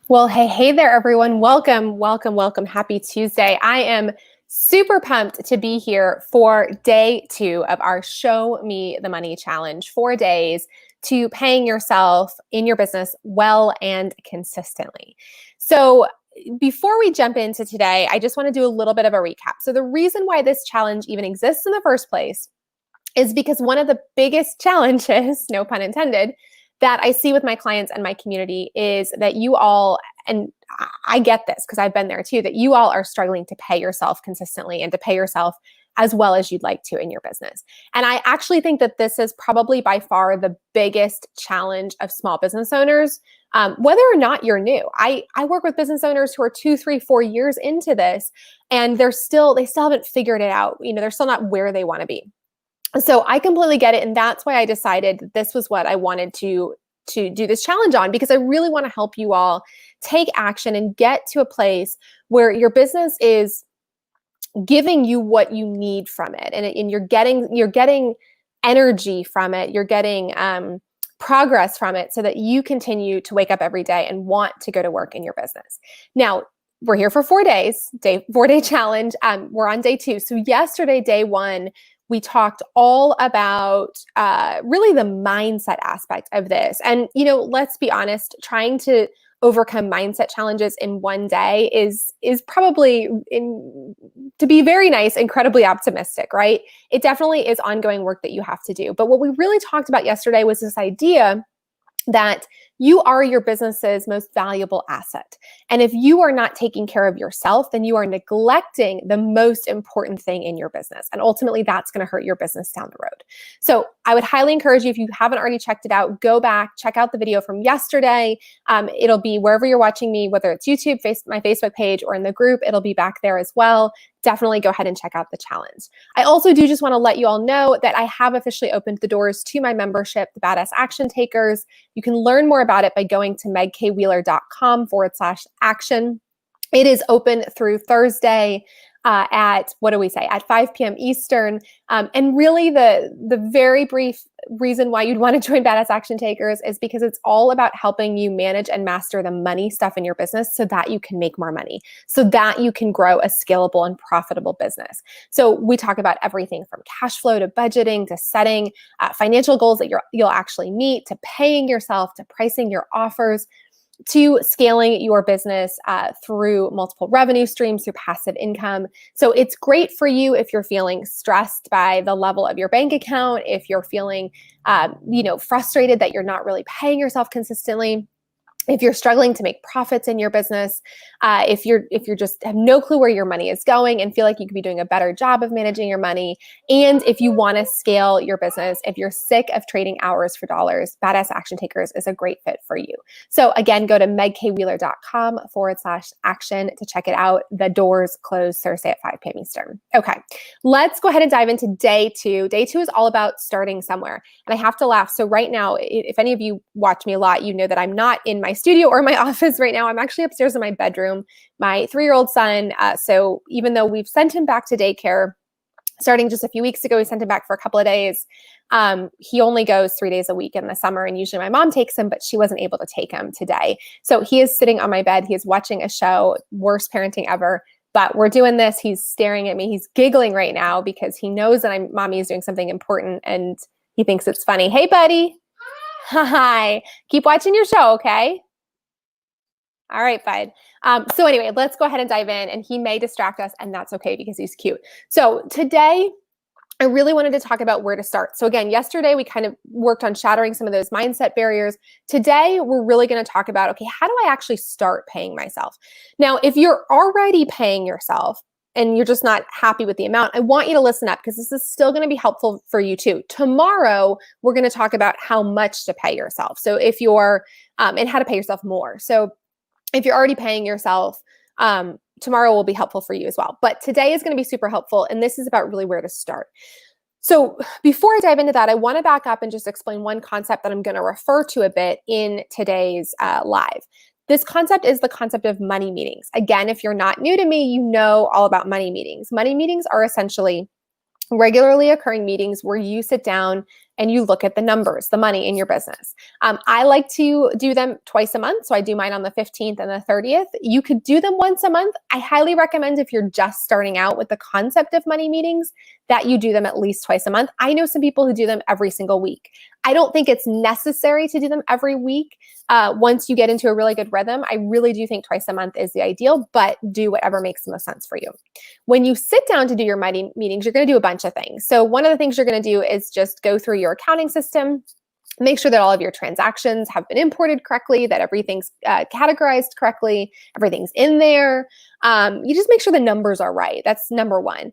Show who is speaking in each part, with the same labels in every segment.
Speaker 1: Well, hey there, everyone. Welcome. Happy Tuesday. I am super pumped to be here for day 2 of our Show Me the Money Challenge. 4 days to paying yourself in your business well and consistently. So, before we jump into today, I just want to do a little bit of a recap. So, the reason why this challenge even exists in the first place is because one of the biggest challenges, no pun intended, that I see with my clients and my community is that you all, and I get this because I've been there too, that you all are struggling to pay yourself consistently and to pay yourself as well as you'd like to in your business. And I actually think that this is probably by far the biggest challenge of small business owners, whether or not you're new. I work with business owners who are 2, 3, 4 years into this, and they still haven't figured it out. They're still not where they want to be. So I completely get it. And that's why I decided that this was what I wanted to do this challenge on, because I really want to help you all take action and get to a place where your business is giving you what you need from it. And you're getting energy from it. You're getting progress from it so that you continue to wake up every day and want to go to work in your business. Now, we're here for 4 days, 4-day challenge. We're on day 2. So yesterday, day 1, we talked all about really the mindset aspect of this. And, let's be honest, trying to overcome mindset challenges in 1 day is probably, to be very nice, incredibly optimistic, right? It definitely is ongoing work that you have to do. But what we really talked about yesterday was this idea that you are your business's most valuable asset. And if you are not taking care of yourself, then you are neglecting the most important thing in your business. And ultimately, that's going to hurt your business down the road. So I would highly encourage you, if you haven't already checked it out, go back, check out the video from yesterday. It'll be wherever you're watching me, whether it's YouTube, my Facebook page, or in the group, it'll be back there as well. Definitely go ahead and check out the challenge. I also do just want to let you all know that I have officially opened the doors to my membership, the Badass Action Takers. You can learn more about it by going to megkwheeler.com/action. It is open through Thursday at, at 5 p.m. Eastern. And really the very brief reason why you'd want to join Badass Action Takers is because it's all about helping you manage and master the money stuff in your business so that you can make more money, so that you can grow a scalable and profitable business. So we talk about everything from cash flow to budgeting to setting financial goals that you'll actually meet, to paying yourself, to pricing your offers, to scaling your business through multiple revenue streams, through passive income. So it's great for you if you're feeling stressed by the level of your bank account, if you're feeling, frustrated that you're not really paying yourself consistently, if you're struggling to make profits in your business, if you're just have no clue where your money is going and feel like you could be doing a better job of managing your money, and if you want to scale your business, if you're sick of trading hours for dollars, Badass Action Takers is a great fit for you. So again, go to megkwheeler.com/action to check it out. The doors close Thursday at 5 p.m. Eastern. Okay, let's go ahead and dive into day 2. Day 2 is all about starting somewhere. And I have to laugh. So right now, if any of you watch me a lot, you know that I'm not in my studio or my office right now. I'm actually upstairs in my bedroom, my 3-year-old son. So even though we've sent him back to daycare, starting just a few weeks ago, we sent him back for a couple of days. He only goes 3 days a week in the summer, and usually my mom takes him, but she wasn't able to take him today. So he is sitting on my bed. He is watching a show, worst parenting ever. But we're doing this. He's staring at me. He's giggling right now because he knows that mommy is doing something important, and he thinks it's funny. Hey, buddy. Hi. Keep watching your show, okay? All right, bud. So anyway, let's go ahead and dive in, and he may distract us, and that's okay because he's cute. So today, I really wanted to talk about where to start. So again, yesterday we kind of worked on shattering some of those mindset barriers. Today, we're really going to talk about, okay, how do I actually start paying myself? Now, if you're already paying yourself and you're just not happy with the amount, I want you to listen up because this is still going to be helpful for you too. Tomorrow, we're going to talk about how much to pay yourself. So if you're, and how to pay yourself more. So if you're already paying yourself, tomorrow will be helpful for you as well. But today is going to be super helpful. And this is about really where to start. So before I dive into that, I want to back up and just explain one concept that I'm going to refer to a bit in today's live. This concept is the concept of money meetings. Again, if you're not new to me, you know all about money meetings. Money meetings are essentially regularly occurring meetings where you sit down and you look at the numbers, the money in your business. I like to do them twice a month. So I do mine on the 15th and the 30th. You could do them once a month. I highly recommend, if you're just starting out with the concept of money meetings, that you do them at least twice a month. I know some people who do them every single week. I don't think it's necessary to do them every week. Once you get into a really good rhythm, I really do think twice a month is the ideal, but do whatever makes the most sense for you. When you sit down to do your money meetings, you're going to do a bunch of things. So one of the things you're going to do is just go through your accounting system, make sure that all of your transactions have been imported correctly, that everything's categorized correctly, everything's in there. You just make sure the numbers are right. That's number one.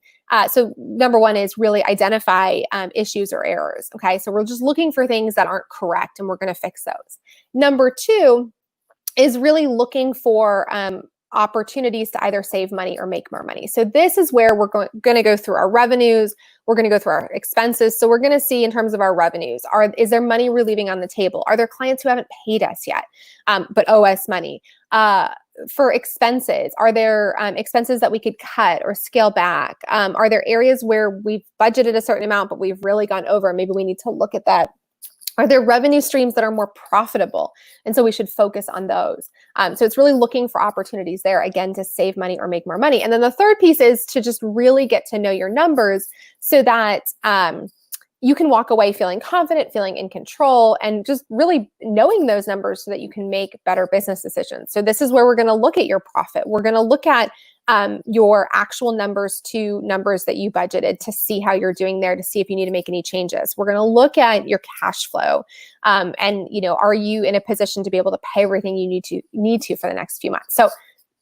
Speaker 1: So number one is really identify issues or errors. Okay, so we're just looking for things that aren't correct, and we're going to fix those. Number two is really looking for opportunities to either save money or make more money. So this is where we're going to go through our revenues. We're going to go through our expenses. So we're going to see, in terms of our revenues, is there money we're leaving on the table? Are there clients who haven't paid us yet, but owe us money? For expenses, are there expenses that we could cut or scale back? Are there areas where we've budgeted a certain amount, but we've really gone over? Maybe we need to look at that. Are there revenue streams that are more profitable? And so we should focus on those. So it's really looking for opportunities there, again, to save money or make more money. And then the third piece is to just really get to know your numbers so that you can walk away feeling confident, feeling in control, and just really knowing those numbers so that you can make better business decisions. So this is where we're going to look at your profit. We're going to look at your actual numbers to numbers that you budgeted to see how you're doing there, to see if you need to make any changes. We're going to look at your cash flow, and are you in a position to be able to pay everything you need to for the next few months? So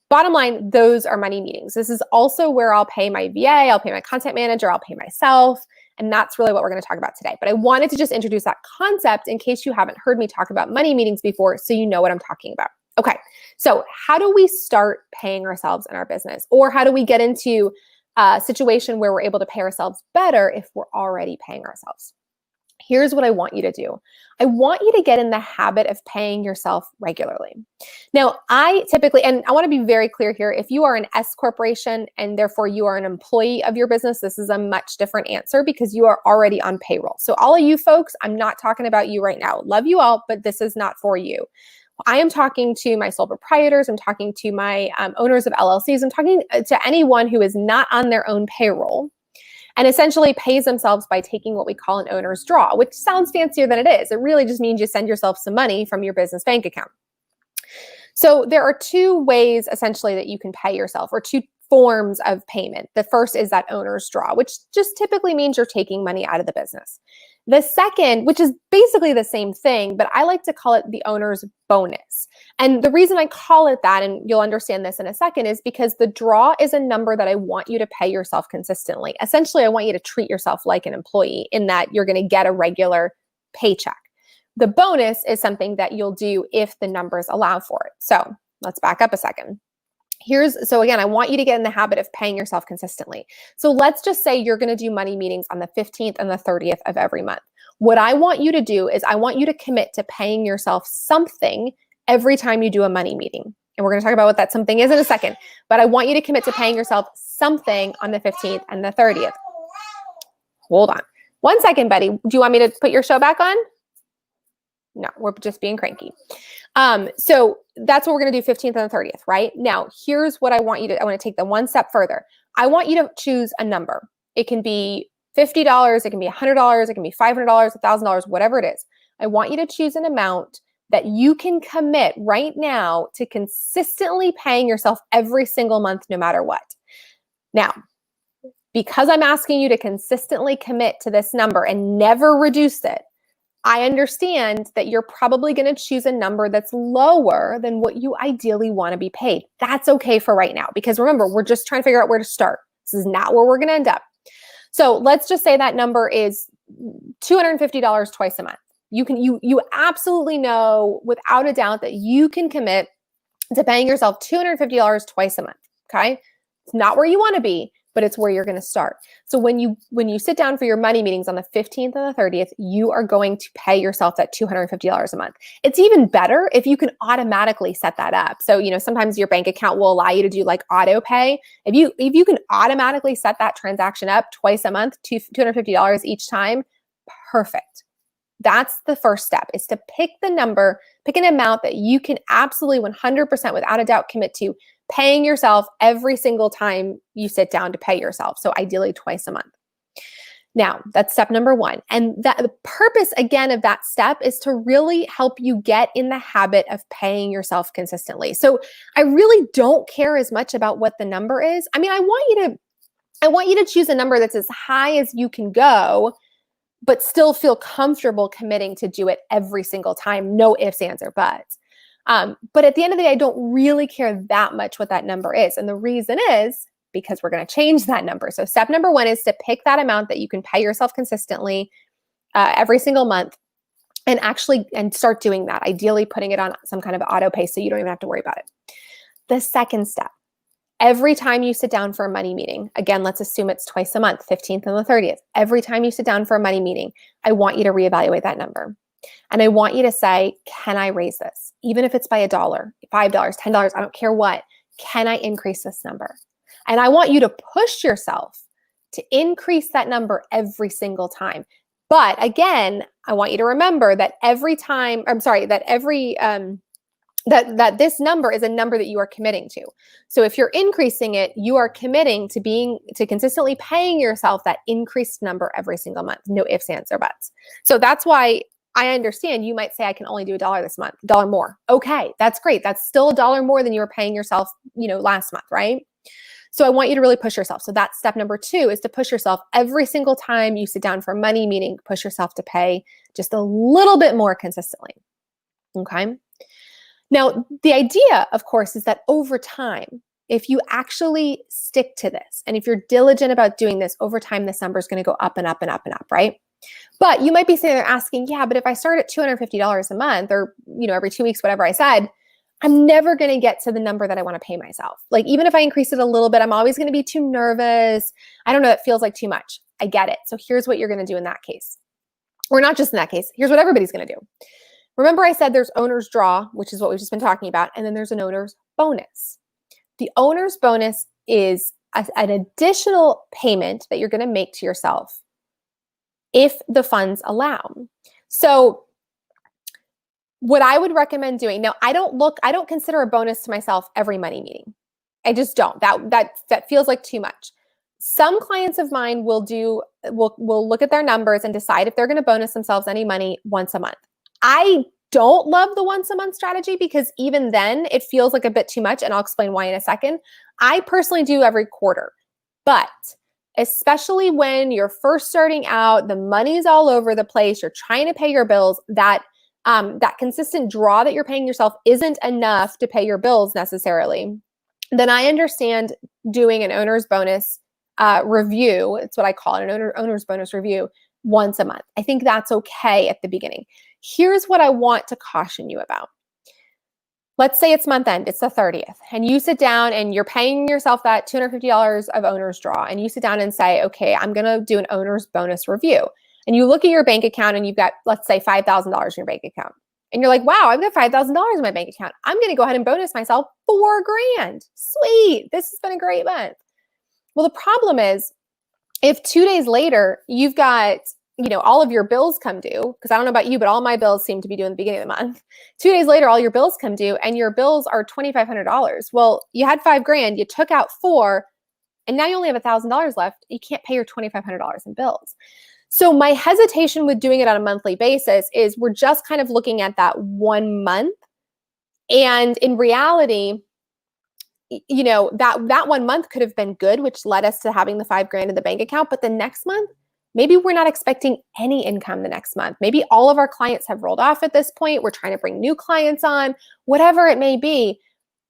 Speaker 1: bottom line, those are money meetings. This is also where I'll pay my VA, I'll pay my content manager, I'll pay myself. And that's really what we're going to talk about today. But I wanted to just introduce that concept in case you haven't heard me talk about money meetings before, so you know what I'm talking about. Okay, so how do we start paying ourselves in our business? Or how do we get into a situation where we're able to pay ourselves better if we're already paying ourselves? Here's what I want you to do. I want you to get in the habit of paying yourself regularly. Now, I typically, and I want to be very clear here, if you are an S corporation and therefore you are an employee of your business, this is a much different answer because you are already on payroll. So all of you folks, I'm not talking about you right now. Love you all, but this is not for you. I am talking to my sole proprietors. I'm talking to my owners of LLCs. I'm talking to anyone who is not on their own payroll and essentially pays themselves by taking what we call an owner's draw, which sounds fancier than it is. It really just means you send yourself some money from your business bank account. So there are two ways essentially that you can pay yourself, or two forms of payment. The first is that owner's draw, which just typically means you're taking money out of the business. The second, which is basically the same thing, but I like to call it the owner's bonus. And the reason I call it that, and you'll understand this in a second, is because the draw is a number that I want you to pay yourself consistently. Essentially, I want you to treat yourself like an employee in that you're going to get a regular paycheck. The bonus is something that you'll do if the numbers allow for it. So let's back up a second. So again, I want you to get in the habit of paying yourself consistently. So let's just say you're going to do money meetings on the 15th and the 30th of every month. What I want you to do is I want you to commit to paying yourself something every time you do a money meeting. And we're going to talk about what that something is in a second. But I want you to commit to paying yourself something on the 15th and the 30th. Hold on. 1 second, buddy. Do you want me to put your show back on? No, we're just being cranky. So that's what we're going to do 15th and the 30th, right? Now, here's what I want to take them one step further. I want you to choose a number. It can be $50, it can be $100, it can be $500, $1,000, whatever it is. I want you to choose an amount that you can commit right now to consistently paying yourself every single month, no matter what. Now, because I'm asking you to consistently commit to this number and never reduce it, I understand that you're probably going to choose a number that's lower than what you ideally want to be paid. That's okay for right now, because remember, we're just trying to figure out where to start. This is not where we're going to end up. So let's just say that number is $250 twice a month. You absolutely know without a doubt that you can commit to paying yourself $250 twice a month. Okay. It's not where you want to be, but it's where you're going to start. So when you sit down for your money meetings on the 15th and the 30th, you are going to pay yourself that $250 a month. It's even better if you can automatically set that up. So, sometimes your bank account will allow you to do like auto pay. If you can automatically set that transaction up twice a month, $250 each time, perfect. That's the first step, is to pick the number, pick an amount that you can absolutely 100% without a doubt commit to paying yourself every single time you sit down to pay yourself. So ideally twice a month. Now, that's step number one. And the purpose, again, of that step is to really help you get in the habit of paying yourself consistently. So I really don't care as much about what the number is. I mean, I want you to choose a number that's as high as you can go, but still feel comfortable committing to do it every single time. No ifs, ands, or buts. But at the end of the day, I don't really care that much what that number is. And the reason is because we're going to change that number. So step number one is to pick that amount that you can pay yourself consistently every single month and start doing that, ideally putting it on some kind of auto pay so you don't even have to worry about it. The second step, every time you sit down for a money meeting, again, let's assume it's twice a month, 15th and the 30th. Every time you sit down for a money meeting, I want you to reevaluate that number. And I want you to say, can I raise this? Even if it's by $1, $5, $10, I don't care what. Can I increase this number? And I want you to push yourself to increase that number every single time. But again, I want you to remember that that this number is a number that you are committing to. So if you're increasing it, you are committing to consistently paying yourself that increased number every single month. No ifs, ands, or buts. So that's why I understand you might say, I can only do $1 this month, $1 more. Okay, that's great. That's still $1 more than you were paying yourself, last month, right? So I want you to really push yourself. So that's step number two, is to push yourself every single time you sit down for a money meeting, push yourself to pay just a little bit more consistently. Okay. Now, the idea, of course, is that over time, if you actually stick to this, and if you're diligent about doing this, over time, this number is going to go up and up and up and up, right? But you might be sitting there asking, yeah, but if I start at $250 a month, or, every 2 weeks, whatever I said, I'm never going to get to the number that I want to pay myself. Like, even if I increase it a little bit, I'm always going to be too nervous. I don't know, it feels like too much. I get it. So here's what you're going to do in that case. Or not just in that case. Here's what everybody's going to do. Remember I said there's owner's draw, which is what we've just been talking about, and then there's an owner's bonus. The owner's bonus is an additional payment that you're going to make to yourself if the funds allow. So what I would recommend doing, now I don't consider a bonus to myself every money meeting. I just don't. That feels like too much. Some clients of mine will look at their numbers and decide if they're going to bonus themselves any money once a month. I don't love the once a month strategy, because even then it feels like a bit too much, and I'll explain why in a second. I personally do every quarter, but especially when you're first starting out, the money's all over the place, you're trying to pay your bills, that consistent draw that you're paying yourself isn't enough to pay your bills necessarily, then I understand doing an owner's bonus review. It's what I call it, an owner's bonus review once a month. I think that's okay at the beginning. Here's what I want to caution you about. Let's say it's month end, it's the 30th, and you sit down and you're paying yourself that $250 of owner's draw, and you sit down and say, okay, I'm going to do an owner's bonus review. And you look at your bank account and you've got, let's say, $5,000 in your bank account. And you're like, wow, I've got $5,000 in my bank account. I'm going to go ahead and bonus myself $4,000. Sweet. This has been a great month. Well, the problem is, if 2 days later you've got, all of your bills come due, because I don't know about you, but all my bills seem to be due in the beginning of the month. 2 days later, all your bills come due, and your bills are $2,500. Well, you had $5,000, you took out $4,000, and now you only have $1,000 left. You can't pay your $2,500 in bills. So my hesitation with doing it on a monthly basis is we're just kind of looking at that 1 month. And in reality, that 1 month could have been good, which led us to having the $5,000 in the bank account. But the next month, maybe we're not expecting any income the next month. Maybe all of our clients have rolled off at this point. We're trying to bring new clients on, whatever it may be.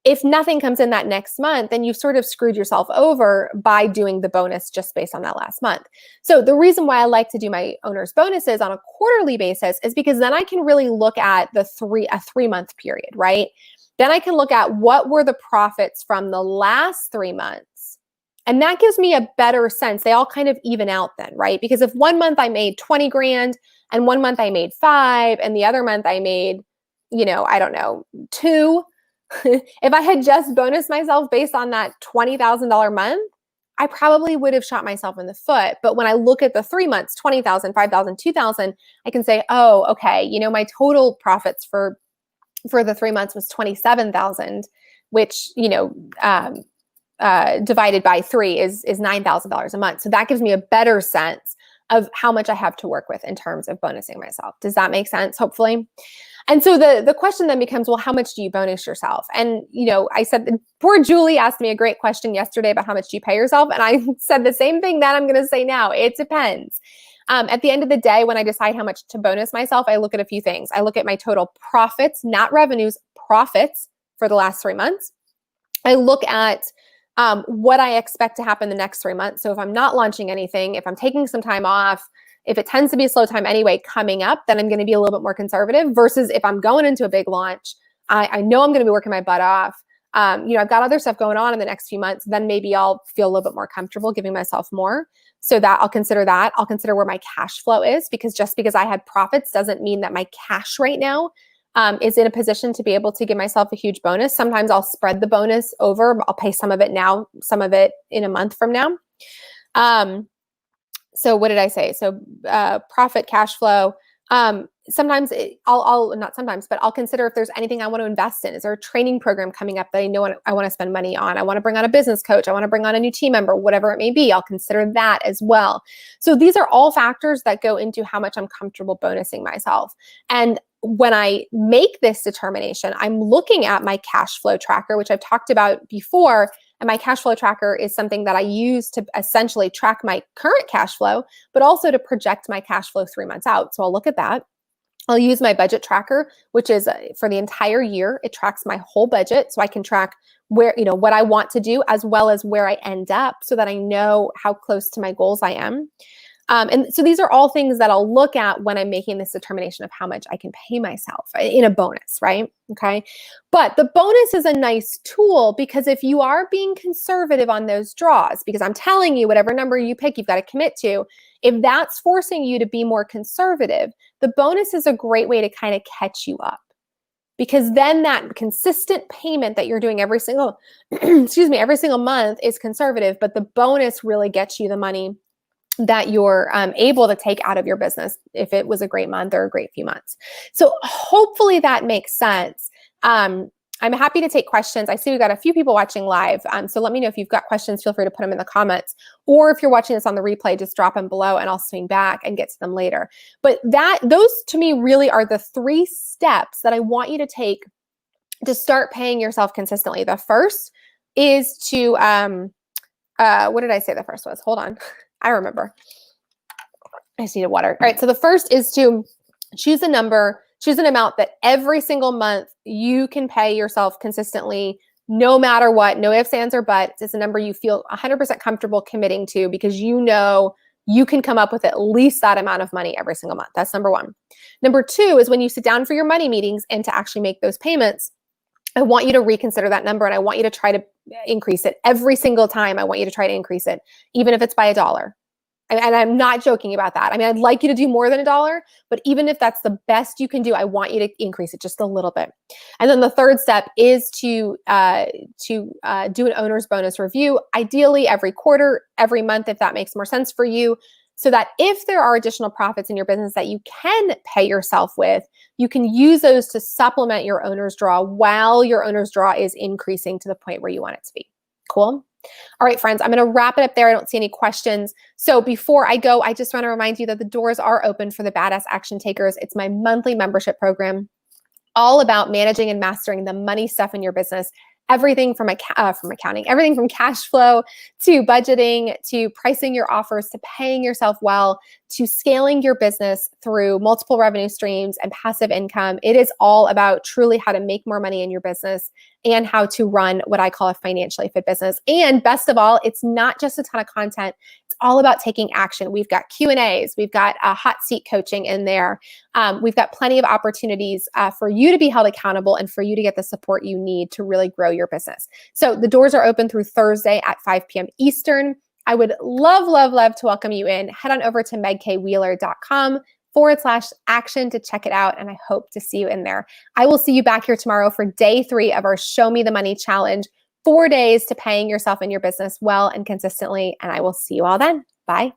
Speaker 1: If nothing comes in that next month, then you've sort of screwed yourself over by doing the bonus just based on that last month. So the reason why I like to do my owner's bonuses on a quarterly basis is because then I can really look at a 3-month period, right? Then I can look at what were the profits from the last 3 months. And that gives me a better sense. They all kind of even out then, right? Because if 1 month I made $20,000 and 1 month I made $5,000 and the other month I made, I don't know, $2,000, if I had just bonused myself based on that $20,000 month, I probably would have shot myself in the foot. But when I look at the 3 months, 20,000, 5,000, 2,000, I can say, oh, okay, my total profits for the 3 months was 27,000, which, divided by 3 is $9,000 a month. So that gives me a better sense of how much I have to work with in terms of bonusing myself. Does that make sense? Hopefully. And so the question then becomes, well, how much do you bonus yourself? And, I said, poor Julie asked me a great question yesterday about how much do you pay yourself? And I said the same thing that I'm going to say now. It depends. At the end of the day, when I decide how much to bonus myself, I look at a few things. I look at my total profits, not revenues, profits for the last 3 months. I look at what I expect to happen the next 3 months. So if I'm not launching anything, if I'm taking some time off, if it tends to be a slow time anyway coming up, then I'm going to be a little bit more conservative versus if I'm going into a big launch, I know I'm going to be working my butt off. I've got other stuff going on in the next few months, then maybe I'll feel a little bit more comfortable giving myself more. So that I'll consider that. I'll consider where my cash flow is, because just because I had profits doesn't mean that my cash right now is in a position to be able to give myself a huge bonus. Sometimes I'll spread the bonus over. I'll pay some of it now, some of it in a month from now. So what did I say? So profit, cash flow. Sometimes not sometimes, but I'll consider if there's anything I want to invest in. Is there a training program coming up that I know I want to spend money on? I want to bring on a business coach. I want to bring on a new team member, whatever it may be. I'll consider that as well. So these are all factors that go into how much I'm comfortable bonusing myself. And when I make this determination, I'm looking at my cash flow tracker, which I've talked about before. And my cash flow tracker is something that I use to essentially track my current cash flow, but also to project my cash flow 3 months out. So I'll look at that. I'll use my budget tracker, which is for the entire year. It tracks my whole budget. So I can track where, what I want to do as well as where I end up so that I know how close to my goals I am. And so these are all things that I'll look at when I'm making this determination of how much I can pay myself in a bonus, right? Okay. But the bonus is a nice tool because if you are being conservative on those draws, because I'm telling you, whatever number you pick, you've got to commit to, if that's forcing you to be more conservative, the bonus is a great way to kind of catch you up. Because then that consistent payment that you're doing every single, every single month is conservative, but the bonus really gets you the money that you're able to take out of your business if it was a great month or a great few months. So hopefully that makes sense. I'm happy to take questions. I see we've got a few people watching live. So let me know if you've got questions. Feel free to put them in the comments. Or if you're watching this on the replay, just drop them below and I'll swing back and get to them later. But those to me really are the 3 steps that I want you to take to start paying yourself consistently. The first is to, what did I say the first was? Hold on. I remember. I just needed water. All right. So the first is to choose a number, choose an amount that every single month you can pay yourself consistently, no matter what, no ifs, ands, or buts. It's a number you feel 100% comfortable committing to because you know you can come up with at least that amount of money every single month. That's number 1. Number 2 is when you sit down for your money meetings and to actually make those payments, I want you to reconsider that number and I want you to try to increase it every single time. I want you to try to increase it, even if it's by $1. And I'm not joking about that. I mean, I'd like you to do more than $1, but even if that's the best you can do, I want you to increase it just a little bit. And then the third step is to do an owner's bonus review, ideally every quarter, every month, if that makes more sense for you, so that if there are additional profits in your business that you can pay yourself with, you can use those to supplement your owner's draw while your owner's draw is increasing to the point where you want it to be. Cool? All right, friends, I'm going to wrap it up there. I don't see any questions. So before I go, I just want to remind you that the doors are open for the Badass Action Takers. It's my monthly membership program, all about managing and mastering the money stuff in your business. Everything from accounting, everything from cash flow to budgeting, to pricing your offers, to paying yourself well, to scaling your business through multiple revenue streams and passive income. It is all about truly how to make more money in your business and how to run what I call a financially fit business. And best of all, it's not just a ton of content. It's all about taking action. We've got Q&As. We've got hot seat coaching in there. We've got plenty of opportunities for you to be held accountable and for you to get the support you need to really grow your business. So the doors are open through Thursday at 5 p.m. Eastern. I would love, love, love to welcome you in. Head on over to megkwheeler.com/action to check it out. And I hope to see you in there. I will see you back here tomorrow for day 3 of our Show Me the Money Challenge. 4 days to paying yourself and your business well and consistently. And I will see you all then. Bye.